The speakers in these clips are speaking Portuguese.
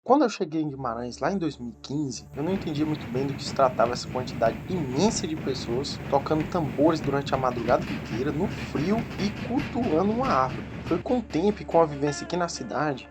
Quando eu cheguei em Guimarães, lá em 2015, eu não entendia muito bem do que se tratava essa quantidade imensa de pessoas tocando tambores durante a madrugada inteira, no frio e cultuando uma árvore. Foi com o tempo e com a vivência aqui na cidade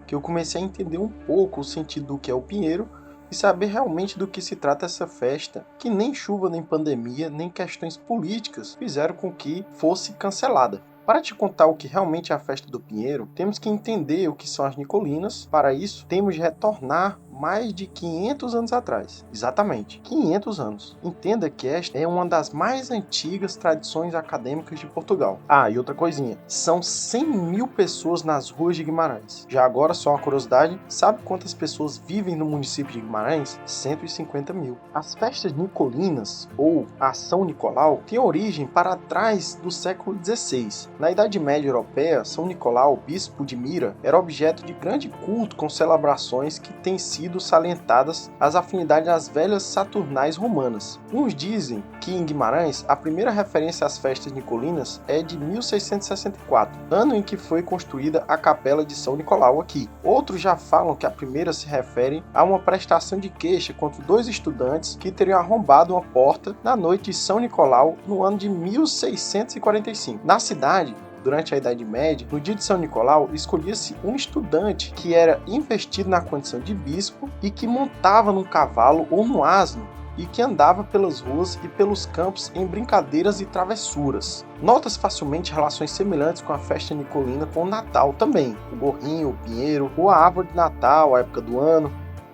que eu comecei a entender um pouco o sentido do que é o Pinheiro e saber realmente do que se trata essa festa, que nem chuva, nem pandemia, nem questões políticas fizeram com que fosse cancelada. Para te contar o que realmente é a festa do Pinheiro, temos que entender o que são as Nicolinas. Para isso, temos de retornar mais de 500 anos atrás. Exatamente, 500 anos. Entenda que esta é uma das mais antigas tradições acadêmicas de Portugal. Ah, e outra coisinha, são 100 mil pessoas nas ruas de Guimarães. Já agora, só uma curiosidade, sabe quantas pessoas vivem no município de Guimarães? 150 mil. As festas nicolinas, ou a São Nicolau, têm origem para trás do século XVI. Na Idade Média Europeia, São Nicolau, bispo de Mira, era objeto de grande culto com celebrações que têm sido salientadas as afinidades das velhas saturnais romanas. Uns dizem que em Guimarães a primeira referência às festas nicolinas é de 1664, ano em que foi construída a capela de São Nicolau aqui. Outros já falam que a primeira se refere a uma prestação de queixa contra dois estudantes que teriam arrombado uma porta na noite de São Nicolau no ano de 1645. Na cidade, durante a Idade Média, no dia de São Nicolau, escolhia-se um estudante que era investido na condição de bispo e que montava num cavalo ou num asno e que andava pelas ruas e pelos campos em brincadeiras e travessuras. Nota-se facilmente relações semelhantes com a festa nicolina com o Natal também, o gorrinho, o pinheiro, ou a árvore de Natal, a época do ano.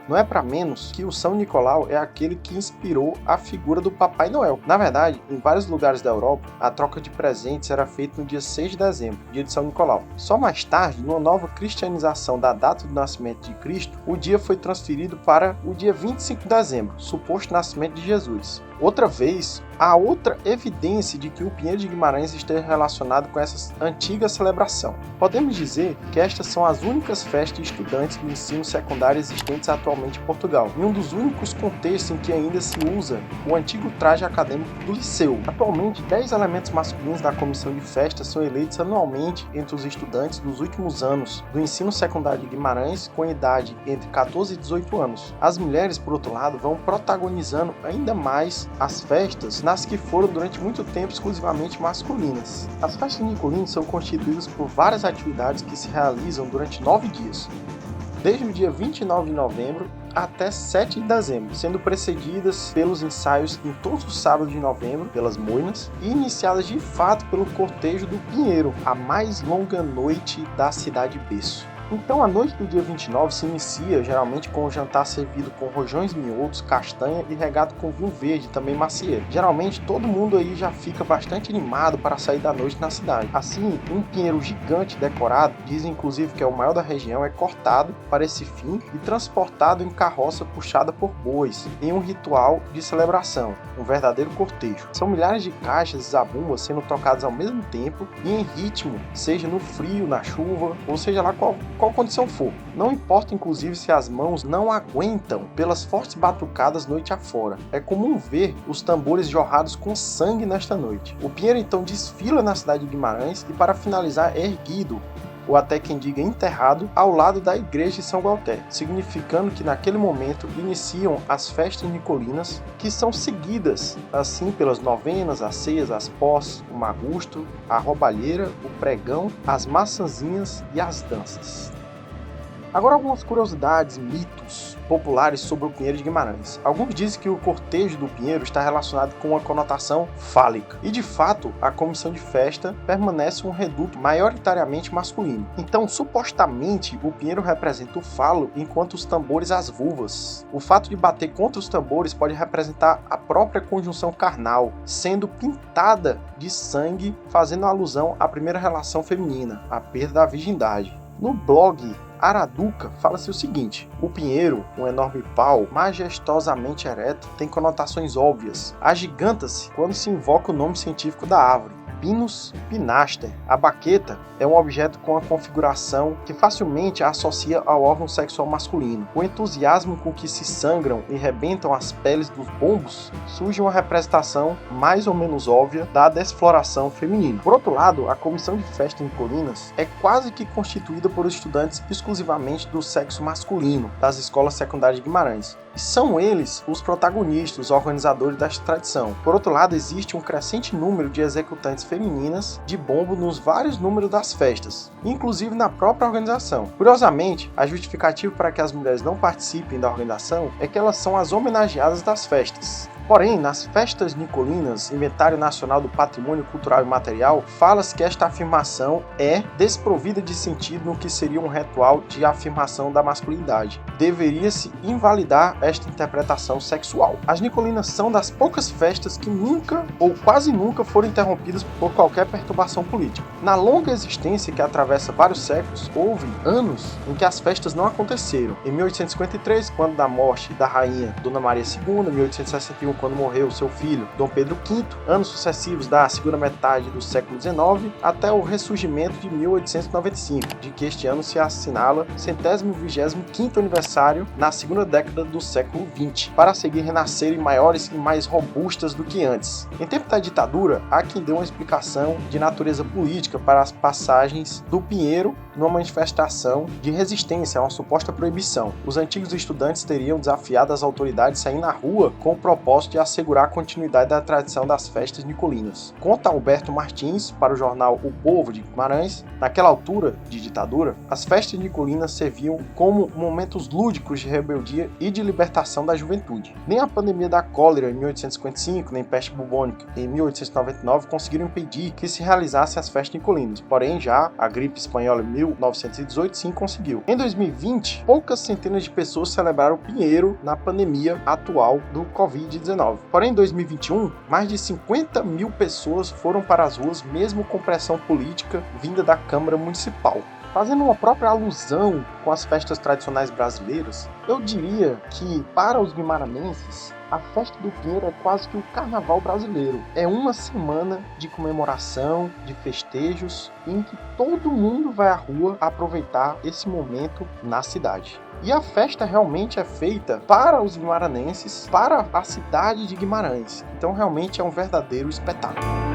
Não é para menos que o São Nicolau é aquele que inspirou a figura do Papai Noel. Na verdade, em vários lugares da Europa, a troca de presentes era feita no dia 6 de dezembro, dia de São Nicolau. Só mais tarde, numa nova cristianização da data do nascimento de Cristo, o dia foi transferido para o dia 25 de dezembro, suposto nascimento de Jesus. Outra vez, há outra evidência de que o Pinheiro de Guimarães esteja relacionado com essa antiga celebração. Podemos dizer que estas são as únicas festas de estudantes do ensino secundário existentes atualmente em Portugal, e um dos únicos contextos em que ainda se usa o antigo traje acadêmico do liceu. Atualmente, 10 elementos masculinos da comissão de festas são eleitos anualmente entre os estudantes dos últimos anos do ensino secundário de Guimarães com idade entre 14 e 18 anos. As mulheres, por outro lado, vão protagonizando ainda mais as festas nas que foram durante muito tempo exclusivamente masculinas. As festas nicolinas são constituídas por várias atividades que se realizam durante 9 dias, desde o dia 29 de novembro até 7 de dezembro, sendo precedidas pelos ensaios em todos os sábados de novembro, pelas moinas, e iniciadas de fato pelo cortejo do Pinheiro, a mais longa noite da cidade berço. Então a noite do dia 29 se inicia geralmente com o jantar servido com rojões miúdos, castanha e regado com vinho verde, também macieiro. Geralmente todo mundo aí já fica bastante animado para sair da noite na cidade. Assim, um pinheiro gigante decorado, dizem inclusive que é o maior da região, é cortado para esse fim e transportado em carroça puxada por bois, em um ritual de celebração, um verdadeiro cortejo. São milhares de caixas e zabumbas sendo tocadas ao mesmo tempo e em ritmo, seja no frio, na chuva, ou seja lá qual condição for. Não importa inclusive se as mãos não aguentam pelas fortes batucadas noite afora. É comum ver os tambores jorrados com sangue nesta noite. O Pinheiro então desfila na cidade de Guimarães e para finalizar é erguido, ou até quem diga enterrado, ao lado da igreja de São Gualter, significando que naquele momento iniciam as festas nicolinas, que são seguidas assim pelas novenas, as ceias, as pós, o magusto, a roubalheira, o pregão, as maçãzinhas e as danças. Agora algumas curiosidades, mitos populares sobre o Pinheiro de Guimarães. Alguns dizem que o cortejo do Pinheiro está relacionado com uma conotação fálica. E de fato, a comissão de festa permanece um reduto maioritariamente masculino. Então, supostamente, o Pinheiro representa o falo, enquanto os tambores as vulvas. O fato de bater contra os tambores pode representar a própria conjunção carnal, sendo pintada de sangue, fazendo alusão à primeira relação feminina, a perda da virgindade. No blog Araduca fala-se o seguinte: o pinheiro, um enorme pau majestosamente ereto, tem conotações óbvias. Agiganta-se quando se invoca o nome científico da árvore, Pinus pinaster. A baqueta é um objeto com a configuração que facilmente a associa ao órgão sexual masculino. O entusiasmo com que se sangram e rebentam as peles dos bombos surge uma representação mais ou menos óbvia da desfloração feminina. Por outro lado, a comissão de festa em Colinas é quase que constituída por estudantes exclusivamente do sexo masculino das escolas secundárias de Guimarães. E são eles os protagonistas, os organizadores desta tradição. Por outro lado, existe um crescente número de executantes femininas de bombo nos vários números das festas, inclusive na própria organização. Curiosamente, a justificativa para que as mulheres não participem da organização é que elas são as homenageadas das festas. Porém, nas festas nicolinas, Inventário Nacional do Patrimônio Cultural e Material, fala-se que esta afirmação é desprovida de sentido no que seria um ritual de afirmação da masculinidade. Deveria-se invalidar esta interpretação sexual. As nicolinas são das poucas festas que nunca ou quase nunca foram interrompidas por qualquer perturbação política. Na longa existência que atravessa vários séculos, houve anos em que as festas não aconteceram. Em 1853, quando da morte da rainha Dona Maria II, 1861, quando morreu seu filho Dom Pedro V, anos sucessivos da segunda metade do século XIX, até o ressurgimento de 1895, de que este ano se assinala o 125º aniversário na segunda década do século XX, para seguir renascerem maiores e mais robustas do que antes. Em tempo da ditadura, há quem dê uma explicação de natureza política para as passagens do Pinheiro numa manifestação de resistência a uma suposta proibição. Os antigos estudantes teriam desafiado as autoridades a sair na rua com o propósito de assegurar a continuidade da tradição das festas nicolinas. Conta Alberto Martins, para o jornal O Povo de Guimarães, naquela altura de ditadura, as festas nicolinas serviam como momentos lúdicos de rebeldia e de libertação da juventude. Nem a pandemia da cólera em 1855, nem peste bubônica em 1899 conseguiram impedir que se realizassem as festas nicolinas, porém já a gripe espanhola em 1918 sim conseguiu. Em 2020, poucas centenas de pessoas celebraram o Pinheiro na pandemia atual do Covid-19. Porém, em 2021, mais de 50 mil pessoas foram para as ruas, mesmo com pressão política vinda da Câmara Municipal. Fazendo uma própria alusão com as festas tradicionais brasileiras, eu diria que, para os guimaranenses, a festa do Pinheiro é quase que o carnaval brasileiro. É uma semana de comemoração, de festejos, em que todo mundo vai à rua aproveitar esse momento na cidade. E a festa realmente é feita para os guimaranenses, para a cidade de Guimarães. Então realmente é um verdadeiro espetáculo.